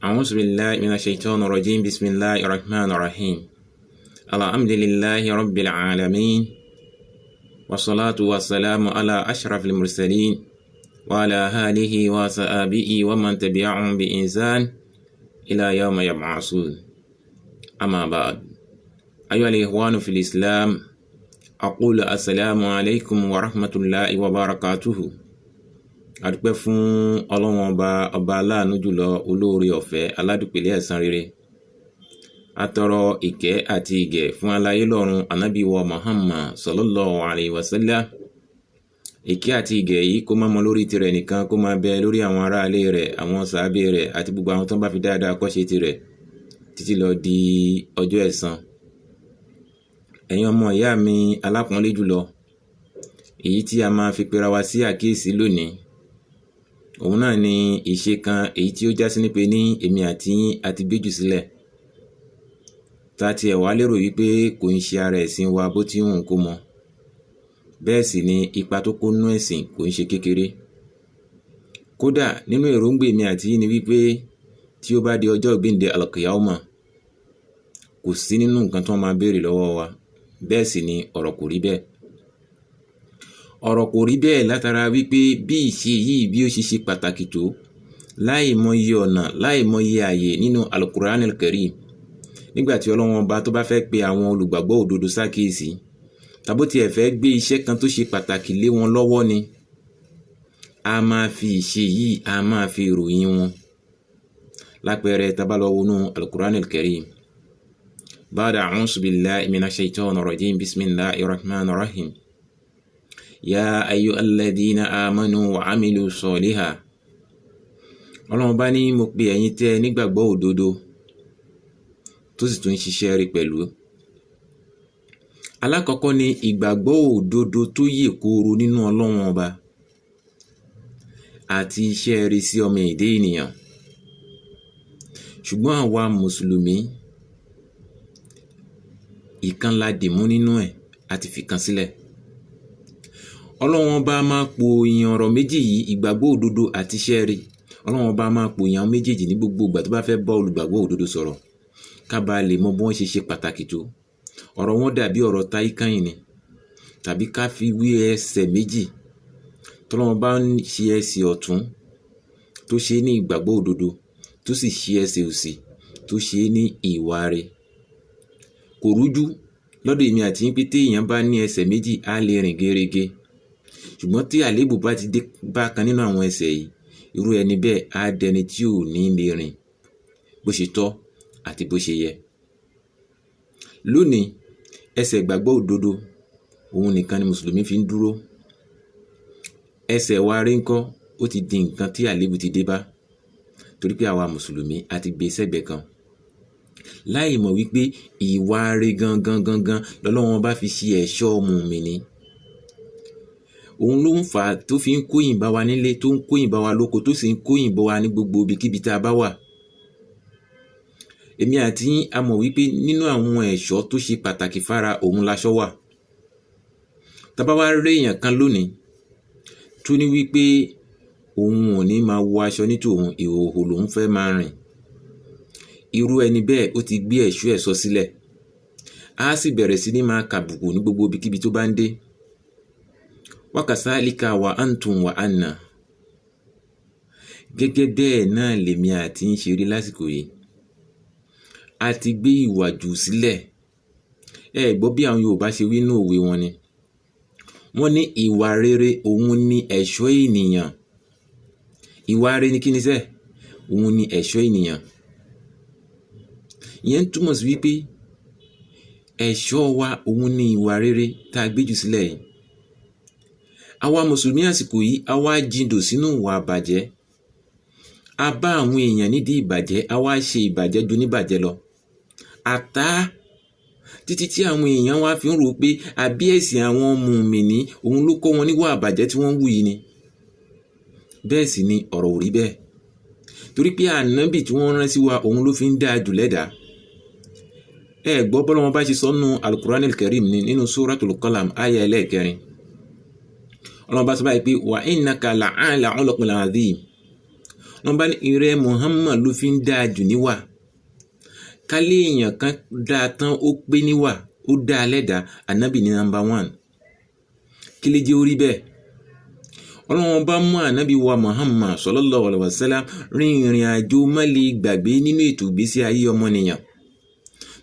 أعوذ بالله من الشيطان الرجيم. بسم الله الرحمن الرحيم. الحمد لله رب العالمين، والصلاة والسلام على أشرف المرسلين وعلى آله وصحبه ومن تبعهم بإحسان إلى يوم يبعثون. أما بعد، أيها الإخوان في الإسلام، أقول السلام عليكم ورحمة الله وبركاته. Adúpẹ́ fún Ọlọ́run ọba aláàánú jùlọ, olóore ọ̀fẹ́, aládùpẹ̀lẹ̀ ẹ̀san rere. Atọrọ ìkẹ́ àti ìgẹ̀ fún aláyé lọ́run ànábì wa Muhammad sallallahu alayhi wa sallam. Ìkẹ́ àti ìgẹ̀ yìí kó má mọ lórí tirẹ̀ nìkan, kó má bẹ lórí àwọn ará ilé rẹ̀, àwọn sàábé rẹ̀ àti gbogbo àwọn tó bá fi dáadáa kọ́ṣe tirẹ̀ títí lọ di ọjọ́ ẹ̀san. Ẹ̀yin ọmọ ìyá mi alápọ̀nlé jùlọ, èyí tí a máa fi pera wa sí àkíyèsí lónìí, òun náà ni ìṣe kan èyí tí ó já sí nípe ní èmi àti yín àti gbéjù sílẹ̀, tá ti ẹ̀ wá lérò wípé kò ń ṣe ara ẹ̀sìn wa bó ti hùn kó mọ. Bẹ́ẹ̀ sì ni ipa tó kó nú ẹ̀sìn kò ń ṣe kékeré. Kódà nínú èròǹgbà èmi àti yín ni wípé tí ó bá di ọjọ́ ìgbéǹde al-Qiyamah, kò sí nínú nǹkan tó máa béèrè lọ́wọ́ wa. Bẹ́ẹ̀ sì ni ọ̀rọ̀ kò rí bẹ́ẹ̀. Ọ̀rọ̀ kò rí bẹ́ẹ̀ látara wípé bí ìṣe yìí bí ó ṣe pàtàkì tó, láìmọye ọ̀nà, láìmọye ààyè nínú Al-Qur'an al-Karim. Nígbàtí Ọlọ́run Ọba tó bá fẹ́ pe àwọn olùgbàgbọ́ òdodo sákèésí, tàbó tí ẹ fẹ́ gbé iṣẹ́ kan tó ṣe pàtàkì lé wọn lọ́wọ́ ni, a máa fi ìṣe yìí, a máa fi ròyìn wọn. Lápẹẹrẹ tá bá lọ wọnú Al-Qur'an al-Karim. Ba'da a'udhu billahi minash shaitanir rajim. Bismillahir rahmanir rahim. Ya ayyuhalladhina amanu wa amilu soliha. Ọlọ́run bá ní mo pe ẹ̀yin tẹ́ nígbàgbọ́ òdodo tó sì tún ṣiṣẹ́ rí pẹ̀lú. Alákọ̀ọ́kọ́ ni ìgbàgbọ́ òdodo tó yè kooro nínú Ọlọ́run Ọba àti iṣẹ́ rí sí ọmọ èdè ènìyàn. Ṣùgbọ́n àwa mùsùlùmí, ìkan la dìmú nínú ẹ̀ àti fìkan sílẹ̀. Ọlọ́run Ọba máa po ìyàn ọ̀rọ̀ méjì yìí, ìgbàgbọ́ òdodo àti iṣẹ́ rí. Ọlọ́run Ọba máa po ìyàn méjèèjì ní gbogbo ìgbà tó bá fẹ́ bá olùgbàgbọ́ òdodo sọ̀rọ̀, ká bá lè mọ bí wọ́n ṣe pàtàkì tó. Ọ̀rọ̀ wọn dàbí ọ̀rọ̀ táyíkáyìn ni, tàbí ká fi wí ẹsẹ̀ méjì. Tọ́lọ́run bá ń ṣe ẹsẹ̀ ọ̀tún tó ṣe ní ìgbàgbọ́ òdodo, tó sì ṣe ẹsẹ̀ òsì tó ṣe ní ìwà rẹ̀. Kò rújú lọ́dọ̀ èmi àti yín pé téèyàn bá ní ẹsẹ̀ méjì á lè rìn gẹ́rẹ́gẹ́. Ṣùgbọ́n tí àléébù bá ti dé bá kan nínú àwọn ẹsẹ̀ yìí, irú ẹni bẹ́ẹ̀ á dẹni tí ò ní lè rìn bó ṣe tọ́ àti bó ṣe yẹ. Lónìí, ẹsẹ̀ ìgbàgbọ́ òdodo òun nìkan ni mùsùlùmí fi ń dúró. Ẹsẹ̀ wa rí ńkọ́, ó ti di nǹkan tí àléébù ti dé bá, torí pé àwa mùsùlùmí a ti gbé sẹ́gbẹ̀ẹ́ kan. Láì mọ̀ wípé ìwà rẹ̀ gangan lọ́lọ́run bá fi ṣe ẹ̀ṣọ́ mùmínì. Òun ló ń fà tó fi ń kóyìn bá wa nílé, tó ń kóyìn bá wa lóko, tó sì ń kóyìn bá wa ní gbogbo ibikíbi tá a bá wà. Èmi àti yín a mọ̀ wípé nínú àwọn ẹ̀ṣọ́ tó ṣe pàtàkì fára òun laṣọ wà. Tá bá wá rí èèyàn kan lónìí tó ní wípé òun ò ní máa wọ aṣọ ní tòun, ìhòòhò lòun fẹ́ máa rìn. Irú ẹni bẹ́ẹ̀ ó ti gbé ẹ̀ṣọ́ ẹ̀ṣọ́ sílẹ̀. Á sì bẹ̀rẹ̀ sí ní máa kàbùkù ní gbogbo ibikíbi tó bá ń dé. Wa kasalika wa antum wa anna. Gẹ́gẹ́ bẹ́ẹ̀ náà lèmi àti ń ṣe rí lásìkò yìí. A ti gbé ìwà jù sílẹ̀. Ẹ gbọ́ bí àwọn Yorùbá ṣe wí nínú òwe wọn ni. Wọ́n ní ìwà rere òun ni ẹ̀ṣọ́ ènìyàn. Ìwà rere ni kí ni sẹ́? Òun ni ẹ̀ṣọ́ ènìyàn. Ìyẹn túmọ̀ sí wípé ẹ̀ṣọ́ wa òun ni ìwà rere tá a gbé jù sílẹ̀ yìí. Àwa mùsùlùmí àsìkò yìí, a wá jìndò sínú ìwà àbàjẹ́. A bá àwọn èèyàn nídìí ìbàjẹ́, a wá ṣe ìbàjẹ́ ju níbàjẹ́ lọ. Àtá títí tí àwọn èèyàn wá fi ń rò pé àbí ẹ̀sìn àwọn mùmínì òun ló kọ́ wọn níwà àbàjẹ́ tí wọ́n ń wù yìí ni. Bẹ́ẹ̀ sì ni ọ̀rọ̀ ò rí bẹ́ẹ̀. Torí pé ànábì tí wọ́n rán sí wa òun ló fi ń dáa jù lẹ́dàá. Ẹ gbọ́ bọ́lá wọn bá ṣe sọ́nù Al-Qur'an al-Karim nínú Suratul Qalam àyá ẹlẹ́ẹ̀kẹrin. Ọlọ́run bá sọ báyìí pé wa innaka la'ala khuluqin adhim. wọ́n bá ní ìrẹ́ Muhammad ló fi ń dáa jù níwà. Kálé èèyàn kan dáa tán ó pé níwà ó dáa lẹ́dàá ànábì ní number 1. Kí lè jẹ́ orí bẹ́ẹ̀? Ọlọ́run bá mú ànábì wa Muhammad sallallahu alaihi wasallam rin ìrìn àjò má lè gbàgbé nínú ètò ìgbésí ayé ọmọnìyàn,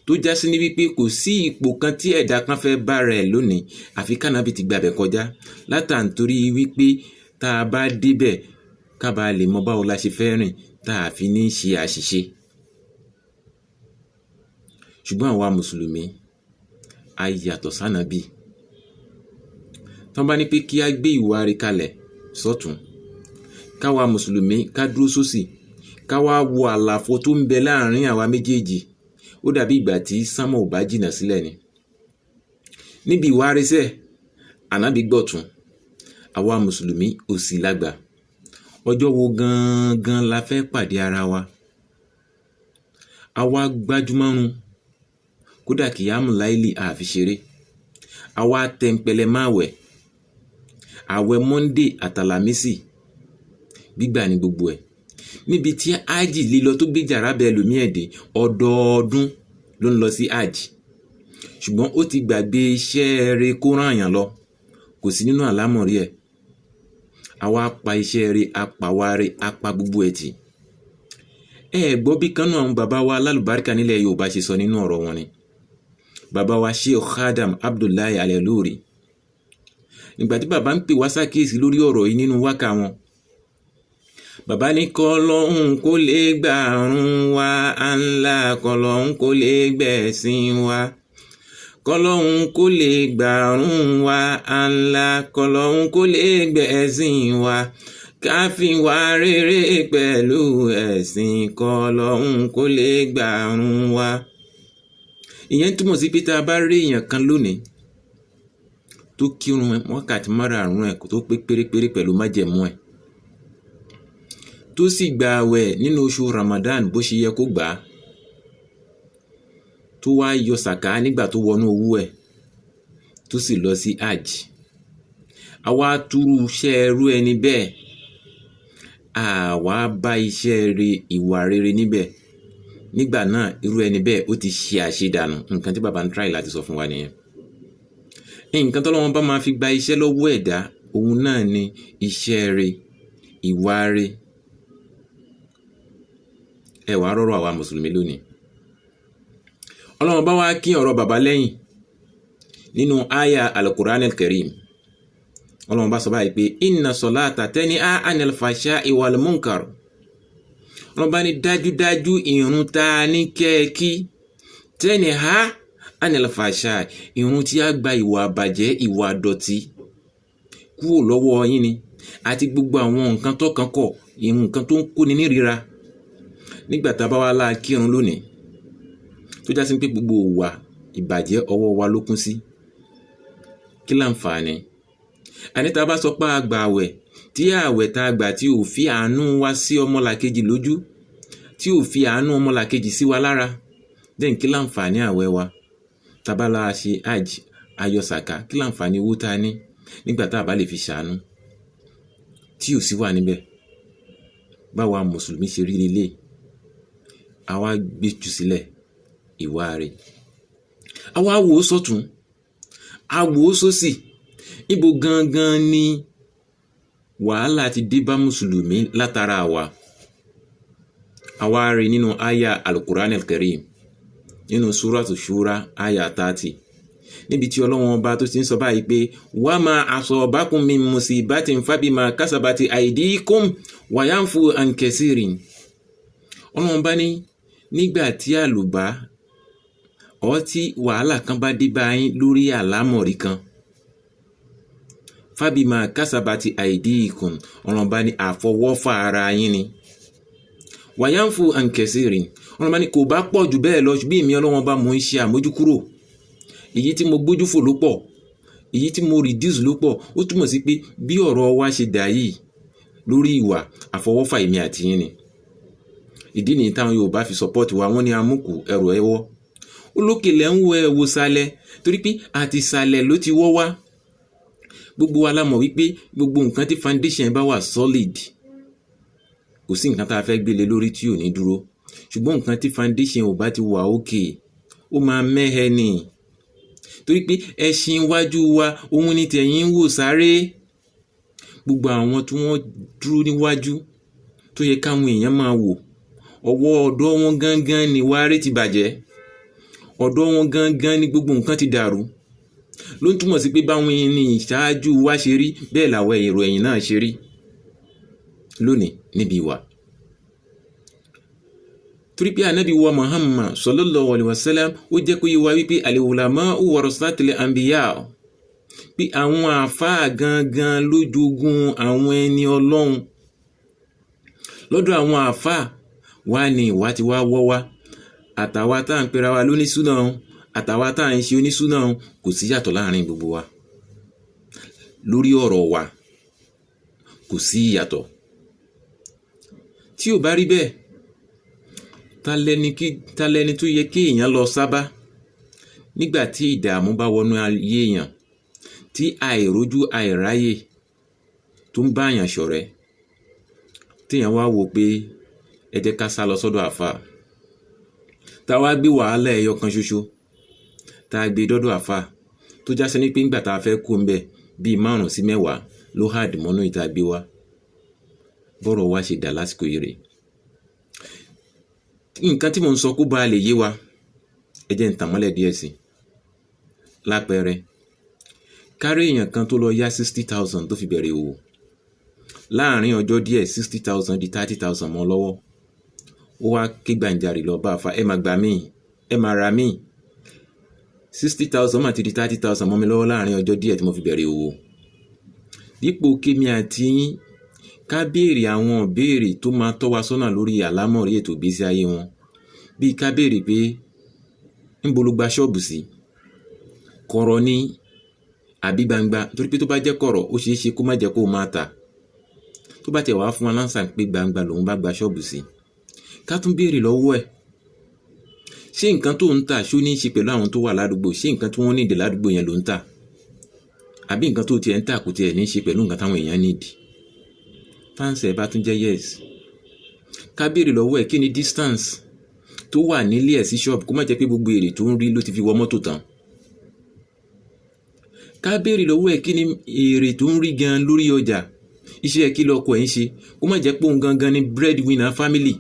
tó já sí ní wípé kò sí ipò kan tí ẹ̀dá kan fẹ́ bá rẹ̀ lónìí àfi kánábì ti gbàbẹ̀ kọjá, látàntorí wípé tá a bá débẹ̀ ká bá lè mọ báwo la ṣe fẹ́ rìn tá a fi ní ṣe àṣìṣe. Ṣùgbọ́n àwa mùsùlùmí a yàtọ̀ sánàbì. Tán bá ní pé kí a gbé ìwà rí kalẹ̀ sọ́tún, káwa mùsùlùmí ká dúró sósì, káwa wo àlàfo tó ń bẹ láàrin àwa méjèèjì, ó dàbí ìgbà tí sánmọ̀ ò bá jìnà sílẹ̀ ni. Níbi ìwà ríṣẹ́ ànábì gbọ̀tún, àwa mùsùlùmí òsì lágbà. Ọjọ́ wo gangan la fẹ́ pàdé ara wa? Àwa gbájúmọ́run, kódà kìyámù láìlì àfi ṣeré. Àwa tẹ̀ǹpẹ̀lẹ̀ máwẹ̀, àwẹ̀ Monday àtàlàmísì gbígbà ní gbogbo ẹ̀. Níbi tí ájì lílọ tó gbé jàrábẹ̀ ẹlòmí ẹ̀dẹ̀ ọdọọdún ló ń lọ sí ájì, ṣùgbọ́n ó ti gbàgbé iṣẹ́ rere kó rán àyàn lọ, kò sí nínú àlámọ̀rí ẹ̀. Àwa pa iṣẹ́ rere, apàwa rere, apa gbogbo ẹ̀ tì. Gbọ́ bí kanú àwọn bàbá wa alálùbáríkà nílẹ̀ Yorùbá ṣe sọ nínú ọ̀rọ̀ wọn ni. Bàbá wa Sheikh Adam Abdullahi Al-Ilory, nígbà tí bàbá ń pè wá sákèsí lórí ọ̀rọ̀ yìí nínú wákà wọn, bàbá ní kọ́lọ́hún kó lè gbàrún wa, ànlá kọ́lọ́hún kó lè gbẹ̀sìn wa, kọ́lọ́hún kó lè gbàrún wa, ànlá kọ́lọ́hún kó lè gbẹ̀sìn wa, káfí wa rere pẹ̀lú ẹ̀sìn, kọ́lọ́hún kó lè gbàrún wa. Ìyẹn túmọ̀ sí pé tá a bá rí èèyàn kan lónìí tó kírun wákàtí márààrún ẹ̀ tó pé pérépéré pẹ̀lú májẹ̀mú ẹ̀, tó sì gba àwẹ̀ nínú oṣù Ramadan bó ṣe yẹ kó gbà á, tó wá yọ sàká nígbà tó wọnú owó ẹ̀, tó sì lọ sí hajj. Àwa túrú iṣẹ́ ẹrú ẹni bẹ́ẹ̀, àwa bá iṣẹ́ rere ìwà rere níbẹ̀. Nígbà náà irú ẹni bẹ́ẹ̀ ó ti ṣe àṣedànù. Nǹkan tí bàbá ń try láti sọ fún wa nìyẹn. Nǹkan tọ́lọ́run bá máa fi gba iṣẹ́ lọ́wọ́ ẹ̀dá, òun náà ni iṣẹ́ rere, ìwà rere. Ẹ wá rọ́rọ̀ àwa mùsùlùmí lónìí. Ọlọ́run bá wá kí ọ̀rọ̀ bàbá lẹ́yìn nínú àyà al-Qur'an al-Karim. Ọlọ́run bá sọ báyìí pé inna salata tanha anil fahsha'i wal munkar. Ọlọ́run bá ní dájúdájú ìrun ta ní kẹ́ẹ̀kí, tanha anil fahsha'i, ìrun tí a gba ìwà àbàjẹ́, ìwà àdọ̀tí kúrò lọ́wọ́ yín ni, àti gbogbo àwọn nǹkan tó kàn kọ̀, nǹkan tó ń kóni nírira. Nígbà tá a bá wá láà kírun lónìí, tó já sí pé gbogbo ìwà ìbàjẹ́ ọwọ́ wa ló kún sí, kí láǹfààní? Àní tá a bá sọ pé a gba àwẹ̀, tí àwẹ̀ tá a gbà tí ò fi àánú wá sí ọmọlàkejì lójú, tí ò fi àánú ọmọlàkejì sí wa lára, then kí láǹfààní àwẹ̀ wa? Tá a bá láà ṣe hajj, ayọ̀ sàká, kí láǹfààní owó tá a ní nígbà tá a bá lè fi ṣàánú tí ò sí wà níbẹ̀? Báwa mùsùlùmí ṣe rí nílé, àwa gbé jù sílẹ̀ ìwà rẹ̀, àwa wò ó sọ́tún, a wò ó sósì. Ibo gangan ni wàhálà ti dé bá mùsùlùmí látara wa? Àwa rí nínú àyà al-Qur'an al-Karim, nínú suratu Shura àyà 30, níbi tí Ọlọ́run Ọba tó ti ń sọ báyìí pé wa ma asabakum min musibatin fabima kasabati aydikum wa yanfu an kasirin. Ọlọ́run bá ní nígbà tí àlùbá tí wàhálà kan bá dé bá yín lórí àlámọ̀rí kan, fabima kasabati aydikum, Ọlọ́run bá ní àfọwọ́fà ara yín ni, wa yanfu an kasirin, Ọlọ́run bá ní kò bá pọ̀ jù bẹ́ẹ̀ lọ, bí èmi Ọlọ́run bá mò ń ṣe àmójúkúrò. Èyí tí mo gbójú fò ló pọ̀, èyí tí mo reduce ló pọ̀. Ó túmọ̀ sí pé bí ọ̀rọ̀ wa ṣe dà yìí lórí ìwà, àfọwọ́fà èmi àti yín ni. Ìdí nìyí táwọn Yorùbá fi support wa, wọ́n ní amúkù ẹrù ẹwọ́, olókè lẹ́ ń wo ẹ̀wò sálẹ̀, torí pé àti sálẹ̀ ló ti wọ́ wá. Gbogbo wa la mọ̀ wípé gbogbo nǹkan tí foundation bá wà solid, kò sí nǹkan tá a fẹ́ gbélé lórí tí ò ní dúró, ṣùgbọ́n nǹkan tí foundation ò bá ti wà òkè ó máa mẹ́hẹ ni, torí pé ẹṣin iwájú wa òun ni tẹ̀yìn ń wò sáré. Gbogbo àwọn tí wọ́n dúró níwájú tó yẹ káwọn èèyàn máa wò, ọwọ́ ọ̀dọ̀ wọn gangan ni wárí ti bàjẹ́, ọ̀dọ̀ wọn gangan ni gbogbo nǹkan ti dàrú. Ló ń túmọ̀ sí pé báwọn ẹni ìṣáájú wa ṣe rí bẹ́ẹ̀ làwọn èrò ẹ̀yìn náà ṣe rí lónìí níbi ìwà. Torí pé ànábì wa Muhammad sallallahu alaihi wasallam ó jẹ́ kó yé wa wípé al-ulama'u warasatul anbiya, pé àwọn àfáà gangan ló jogún àwọn ẹni Ọlọ́run. Lọ́dọ̀ àwọn àfáà wá ní ìwà ti wá wọ́ wá, àtàwa tá à ń pera wa lónísúnà àtàwa tá à ń ṣe onísúnà kò sí yàtọ̀ láàrin gbogbo wa lórí ọ̀rọ̀ wa, kò sí ìyàtọ̀. Tí ò bá rí bẹ́ẹ̀, ta lẹni tó yẹ kí èèyàn lọ sábà nígbà tí ìdààmú bá wọnú ayé èèyàn, tí àìrójú àìráyè tó ń bá èèyàn ṣọ̀rẹ́, téèyàn wá wò pé ẹ jẹ́ ká sá lọ sọ́dọ̀ àfáà, tá a wá gbé wàhálà ẹyọ kan ṣoṣo tá a gbé dọ́dọ̀ àfáà tó já sí ní pé ńgbà tá a fẹ́ kó ń bẹ̀ bíi 5 sí 10 ló hard mọ́nú ìta gbé wá. Bọ́rọ̀ wá ṣe dà lásìkò ire. Nǹkan tí mo ń sọ kó bá lè yé wa, ẹ jẹ́ n tàn mọ́lẹ̀ díẹ̀ sí. Lápẹẹrẹ, kárí èèyàn kan tó lọ yá 60,000 tó fi bẹ̀rẹ̀ òwò, láàrin ọjọ́ díẹ̀ 60,000 di 30,000 mọ́ lọ́wọ́. Ó wá ké gbàǹjarì lọ bá àfáà, ẹ máa gbà mí, ẹ máa ra mí, 60,000 mà ti di 30,000 mọ́ mi lọ́wọ́ láàrin ọjọ́ díẹ̀ tí mo fi bẹ̀rẹ̀ òwò. Dípò kémi àti yín ká béèrè àwọn ìbéèrè tó máa tọ́ wa sọ́nà lórí àlámọ̀rí ètò ìgbésí ayé wọn, bíi ká béèrè pé ńbo ló gba ṣọ́ọ̀bù sí, kọ̀rọ̀ ni àbí gbangba, torí pé tó bá jẹ́ kọ̀rọ̀ ó ṣeé ṣe kó má jẹ́ kó máa tà. Tó bá tẹ̀ wá fún wa láǹsà pé gbangba lòun bá gba ṣọ́ọ̀bù sí, ká tún béèrè lọ́wọ́ ẹ̀, ṣé nǹkan tó ń tà ṣó ní í ṣe pẹ̀lú àwọn tó wà ládùúgbò, ṣé nǹkan tí wọ́n nídìí ládùúgbò yẹn ló ń tà, àbí nǹkan tó tiẹ̀ ń tà kò tiẹ̀ ní í ṣe pẹ̀lú nǹkan táwọn èèyàn nídìí. Táǹsì ẹ̀ bá tún jẹ́ yes, ká béèrè lọ́wọ́ ẹ̀ kí ni distance tó wà nílé ẹ̀ sí ṣọ́ọ̀bù, kó má jẹ́ pé gbogbo èrè tó ń rí ló ti fi wọ mọ́tò tán. Ká béèrè lọ́wọ́ ẹ̀ kí ni èrè tó ń rí gan lórí ọjà, iṣẹ́ kí lọkọ ẹ̀ ń ṣe, kó má jẹ́ pé òun gangan ni breadwinner family.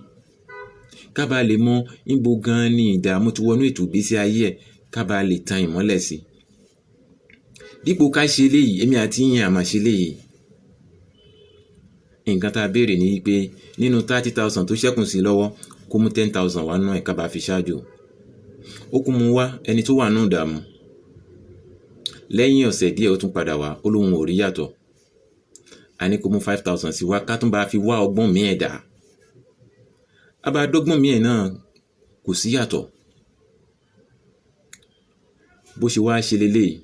Ká bá lè mọ níbo gan ni ìdààmú ti wọnú ètò ìgbésí ayé ẹ̀, ká bá lè tan ìmọ́lẹ̀ sí. Dípò ká ṣe léyìí, èmi àti yín àmà ṣe léyìí. Nǹkan tá a béèrè ni pé nínú 30,000 tó ṣẹ́kùn sí lọ́wọ́, kó mú 10,000 wá nú ẹ̀ ká bá fi ṣáájú. Ó kún mú wá ẹni tó wà nú ìdààmú. Lẹ́yìn ọ̀sẹ̀ díẹ̀ ó tún padà wá, ó lóun ò rí yàtọ̀. A ní kó mú 5,000 sí wá, ká tún bá fi wá ọgbọ́n mi ẹ̀ dà. A bá dọ́gbọ́n mi ẹ̀ náà kò sí yàtọ̀. Bó ṣe wá ṣe leléyìí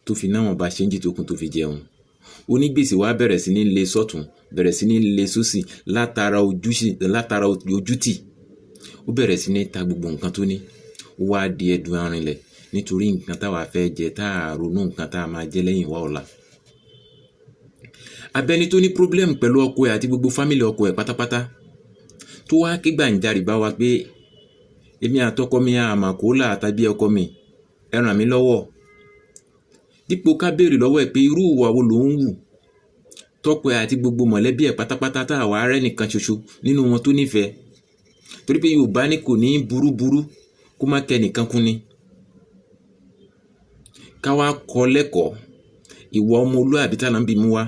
tó fi náwọn bá ṣe ń jì tó kún tó fi jẹun. Onígbèsè wá bẹ̀rẹ̀ sí ní lé sọ́tún, bẹ̀rẹ̀ sí ní lé sósì látara ojútì. Ó bẹ̀rẹ̀ sí ní ta gbogbo nǹkan tó ní. Ó wá di ẹ̀dùn arinlẹ̀ nítorí nǹkan táwa fẹ́ jẹ, tá a ronú nǹkan tá a máa jẹ lẹ́yìn wá ọ̀la. Abẹ́ni tó ní problem pẹ̀lú ọkọ ẹ̀ àti gbogbo fámìlì ọkọ ẹ̀ pátápátá tó wá ké gbàǹjarì bá wa pé èmi àtọkọ mi àmàkólà tàbí ọkọ mi, ẹ ràn mí lọ́wọ́. Dípò ká béèrè lọ́wọ́ ẹ̀ pé irú ìwà wo ló ń wù tọkọ ẹ̀ àti gbogbo mọ̀lẹ́bí ẹ̀ pátápátá tá àwa rẹ́ nìkan ṣoṣo nínú wọn tó nífẹ̀ẹ́, torí pé Yorùbá ní kò ní burúburú kó má kẹ́ nìkan kún ni. Ká wá kọ́ lẹ́kọ̀ọ́ ìwà ọmọlúàbí tá là ń bí mú wá,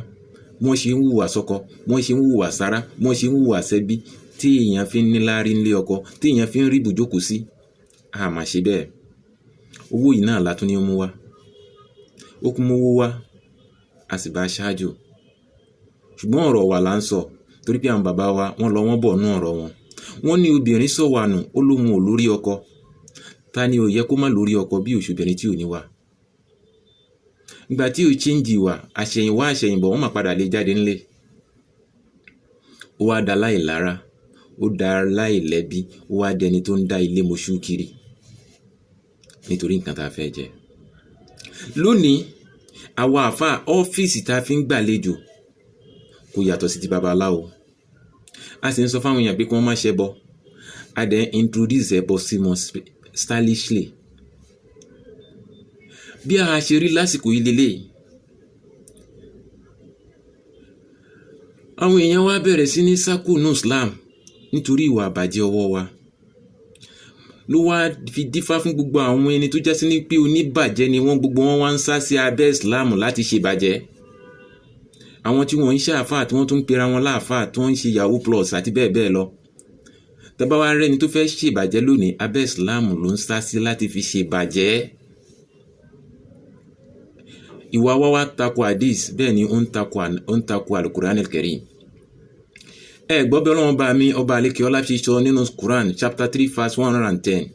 wọ́n ṣe ń hùwà sọ́kọ, wọ́n ṣe ń hùwà sára, wọ́n ṣe ń hùwà sẹ́bí, tí èèyàn fi ń níláárí nílé ọkọ, tí èèyàn fi ń rí ibùjókòó sí. A mà ṣe bẹ́ẹ̀. Owó yìí náà látún ní ó mú wá. Ó kún mówó wá, a sì bá ṣáájú. Ṣùgbọ́n ọ̀rọ̀ wa là ń sọ, torí pé àwọn bàbá wa wọ́n lọ wọ́n bọ̀ nú ọ̀rọ̀ wọn. Wọ́n ní obìnrin sọ̀wànù ó lóhun ò lórí ọkọ. Ta ni ò yẹ kó má lórí ọkọ bí òṣùbìnrin tí ò ní wà? Ìgbà tí ò chíǹjì wà, àṣẹ̀yìnwá àṣẹ̀yìnbọ̀ wọ́n máa padà lè jáde ńlé. Ó wá da láìlára, ó da láìlẹ́bí, ó wá dẹni tó ń dá ilé moṣú kiri nítorí nǹkan tá a fẹ́ jẹ. Lónìí, àwa àfáà ọ́fíìsì tá a fi ń gbàlejò kò yàtọ̀ sí ti babaláwo. a sì ń sọ fáwọn èèyàn pé kí wọ́n má ṣẹbọ, a dẹ̀ introduce ẹbọ sí wọn stylishly. Bí a ṣe rí lásìkò yìí lélẹ̀, àwọn èèyàn wá bẹ̀rẹ̀ sí ní sákò ní Islam nítorí ìwà àbàjẹ́ ọwọ́ wa. Ló wá fi dífá fún gbogbo àwọn ẹni tó jásí ní pé oníbàjẹ́ ni wọ́n, gbogbo wọn wá ń sá sí abẹ́ Islam láti ṣe bàjẹ́. Àwọn tí wọ́n ń ṣe àfáà tí wọ́n tún ń pera wọn láàfáà tí wọ́n ń ṣe Yahoo Plus àti bẹ́ẹ̀ bẹ́ẹ̀ lọ. Tẹ́bá wá rẹ́ni tó fẹ́ ṣe bàjẹ́ lónìí, abẹ́ Islam ló ń sá sí láti fi ṣe bàjẹ́. Ìwà wa wá tako hadith, bẹ́ẹ̀ ni ó ń tako al-Qur'an al-Karim. Gbọ́ bí Ọlọ́run bá mi ọba àlékè ọlá fi sọ nínú Quran chapter 3 verse 110.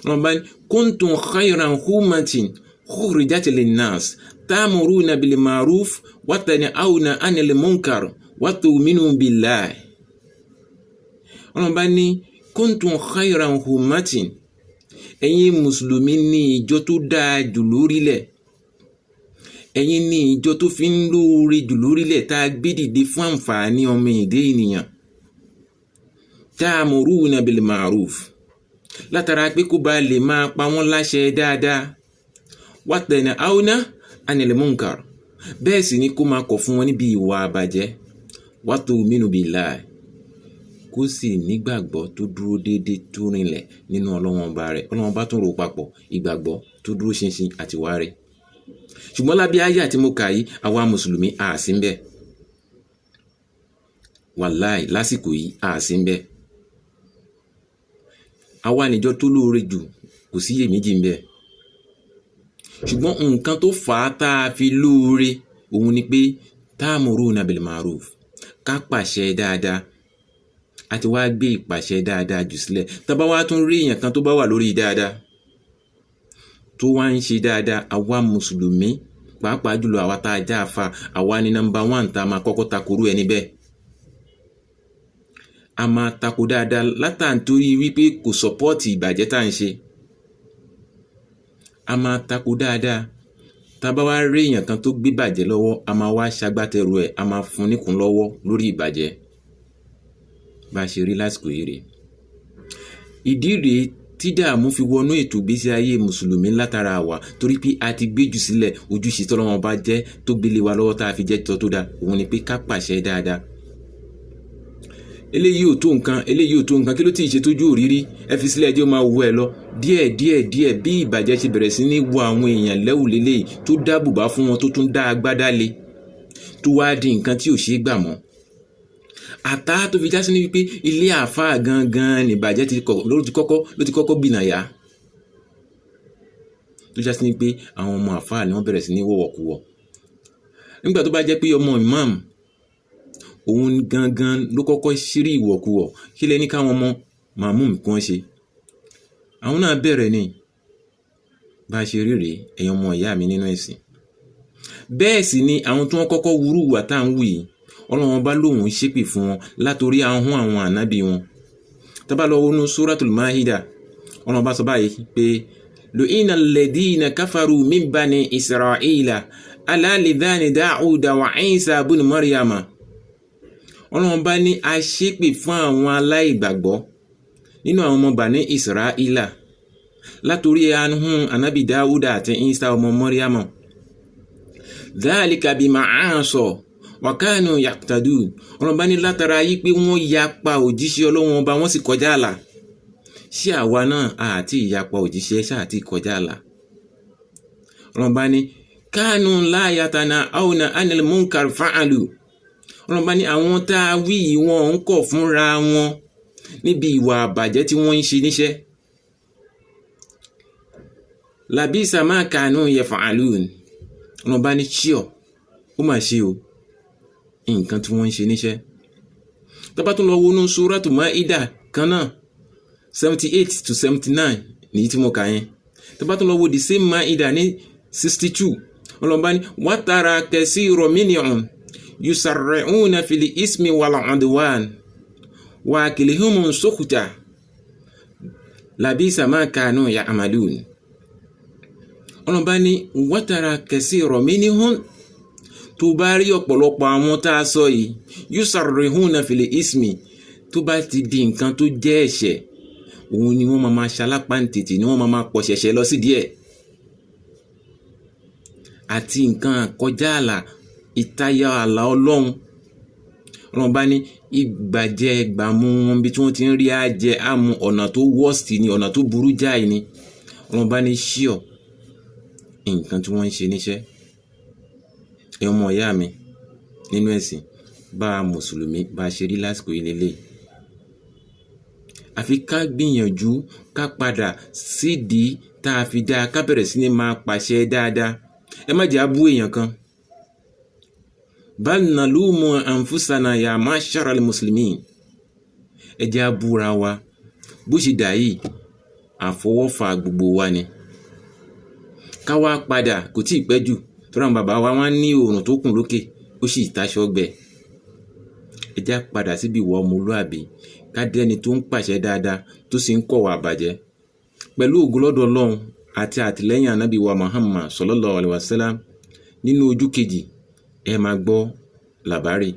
Ọlọ́run bá ní kuntum khayran ummatin ukhrijat lin-nas ta'muruna bil ma'ruf wa tanhauna 'anil munkar wa tu'minuna billah. Ọlọ́run bá ní kuntum khayran ummatin, ẹ̀yin mùsùlùmí ní ìjọ tó dáa jù lórílẹ̀. Ẹ̀yin ní ìjọ tó fi ń lóore jù lórílẹ̀ tá a gbé dìde fún àǹfààní ọmọ èdè ènìyàn. Ta'muruna bil ma'ruf, látara pé kó bá lè máa pa wọ́n láṣẹ dáadáa. Wa tanhauna 'anil munkar, bẹ́ẹ̀ sì ni kó máa kọ̀ fún wọn níbi ìwà àbàjẹ́. Wa tu'minu billah, kó sì nígbàgbọ́ tó dúró déédéé tó rinlẹ̀ nínú Ọlọ́run ọba rẹ̀. Ọlọ́run ọba tún rò papọ̀ ìgbàgbọ́ tó dúró ṣinṣin àti wá rẹ̀. Ṣùgbọ́n lábẹ́ àyà tí mo kà yìí, àwa mùsùlùmí a sí ń bẹ̀. Wàláì lásìkò yìí a sí ń bẹ̀. Àwa níjọ tó lóore jù, kò sí iyèméjì ń bẹ̀. Ṣùgbọ́n nǹkan tó fà á tá a fi lóore òun ni pé ta'muruna bil ma'ruf, ká pàṣẹ dáadáa. A ti wá gbé ìpàṣẹ dáadáa jù sílẹ̀. Tá bá wá tún rí èèyàn kan tó bá wà lórí dáadáa, tó wá ń ṣe dáadáa, àwa mùsùlùmí pàápàá jùlọ àwa tá a já àfà, àwa ni number 1 tá a máa kọ́kọ́ takorú ẹni bẹ́ẹ̀. A máa tako dáadáa látàntorí wípé kò sọpọ́ọ̀tì ìbàjẹ́ tá à ń ṣe. A máa tako dáadáa. Tá bá wá rí èèyàn kan tó gbé bàjẹ́ lọ́wọ́, a máa wá ṣagbátẹrù ẹ̀, a máa fún níkùn lọ́wọ́ lórí ìbàjẹ́. Bá ṣe rí lásìkò yìí rèé. Ìdí rèé tí dààmú fi wọnú ètò ìgbésí ayé mùsùlùmí látara wa, torí pé a ti gbé jù sílẹ̀ ojúṣe tọ́lọ́run bá jẹ́ tó gbélé wa lọ́wọ́ tá a fi jẹ́ tọ́ tó dáa, òun ni pé ká pàṣẹ dáadáa. Eléyìí ò tó nǹkan, kí ló tí ì ṣe tójú òrírí, ẹ fi sílẹ̀ jẹ́ ó máa wọ ẹ lọ. Díẹ̀ bí ìbàjẹ́ ṣe bẹ̀rẹ̀ sí ní wọ àwọn èèyàn lẹ́wù lélẹ́yìí tó dá bùbá fún wọn, tó tún dá agbádá le, tó wá di nǹkan tí ò ṣeé gbà mọ́. Àtá tó fi já sí ní wípé ilé àfáà gangan ní ìbàjẹ́ ló ti kọ́kọ́ bìnàyà. Tó já sí ní pé àwọn ọmọ àfáà ni wọ́n bẹ̀rẹ̀ sí ní wọ̀wọ̀kuwọ̀. Nígbà tó bá jẹ́ pé ọmọ imam òun gangan ló kọ́kọ́ ṣírí ìwọ̀kuwọ̀, kí lẹ ní káwọn ọmọ màmúùmù kí wọ́n ṣe? Àwọn náà bẹ̀rẹ̀ ni. Bá ṣe rí rèé, ẹ̀yin ọmọ ìyá mi nínú ẹ̀sìn. Bẹ́ẹ̀ sì ni àwọn tí wọ́n kọ́kọ́ wúrú wà tá à ń wù yìí, Ọlọ́run bá lóhùn ṣépè fún wọn látorí ahọ́n àwọn ànábì wọn. Tá bá lọ wọnú Suratul Maida, Ọlọ́run bá sọ báyìí pé lu'ina alladhina kafaru min bani Isra'ila ala lidhani Da'uda wa Isa ibn Maryama. Ọlọ́run bá ní a ṣépè fún àwọn aláìgbàgbọ́ nínú àwọn ọmọ Bani Isra'ila látorí ahọ́n ànábì Da'uda àti Isa ọmọ Maryama. Dhalika bima 'asaw wa kanu yaqtadun. Ọlọ́run bá ní látara yí pé wọ́n yapa òjíṣẹ́ Ọlọ́run ọba, wọ́n sì kọjá àlà. Ṣé àwa náà àti ìyapa òjíṣẹ́ ṣáà ti kọjá àlà? Ọlọ́run bá ní kanu la yatanahawna 'anil munkar fa'alu. Ọlọ́run bá ní àwọn tá a wí yìí wọ́n ń kọ̀ fúnra wọn níbi ìwà àbàjẹ́ tí wọ́n ń ṣe níṣẹ́. Labisa ma kanu yaf'alun. Ọlọ́run bá ní ṣíọ̀, ó mà ṣe o nǹkan tí wọ́n ń ṣe níṣẹ́. Tá bá tún lọ wọnú Suratu Maida kan náà 78 to 79 ní tí mo kà yẹn. Tá bá tún lọ wo the same Maida ní 62, Ọlọ́run bá ní watara kaseeran minhum yusarri'una fil ismi wal 'udwan wa aklihumu sukhta labisa ma kanu ya'malun. Ọlọ́run bá ní watara kaseeran minhum, tó bá rí ọ̀pọ̀lọpọ̀ àwọn tá a sọ yìí yusarrihuna fil ismi tó bá ti di nǹkan tó jẹ́ ẹ̀ṣẹ̀ òun ni wọ́n máa ṣalápá ń tètè ni wọ́n máa pọ̀ ṣẹ̀ṣẹ̀ lọ sí díẹ̀ àti nǹkan àkọjá àlà ìtayà àlà ọlọ́run bá ní ìgbàjẹ́ ìgbàmú wọn bí tí wọ́n ti ń rí àjẹ àmú ọ̀nà tó worst ni ọ̀nà tó burú jáì ni wọ́n bá ní ṣíọ̀ nǹkan tí wọ́n ń ṣe níṣẹ́ ọmọ ìyá mi nínú ẹ̀sìn bá mùsùlùmí bá ṣe rí lásìkò ilélẹ̀ àfi ká gbìyànjú ká padà sídìí tá a fi dá ká bẹ̀rẹ̀ sí ní máa pàṣẹ dáadáa ẹ má jẹ́ abú èèyàn kan bal nalumu anfusana ya ma'sharal muslimin ẹ jẹ́ abúra wa bó ṣe dà yìí àfọwọ́fà gbogbo wa ni ká wá padà kò tí ì pẹ́ jù tọ́ra àwọn bàbá wa wọ́n ní oòrùn tó kùn lókè ó sì taṣọ gbẹ ẹ jẹ́ padà síbi ìwà ọmọlúàbí ká dẹ́ni tó ń pàṣẹ dáadáa tó sì ń kọ̀wà àbàjẹ́ pẹ̀lú ògo lọ́dọ̀ Ọlọ́run àti àtìlẹ́yìn ànábì wa Muhammad sallallahu alaihi wasallam nínú ojú kejì ẹ máa gbọ́ làbárì.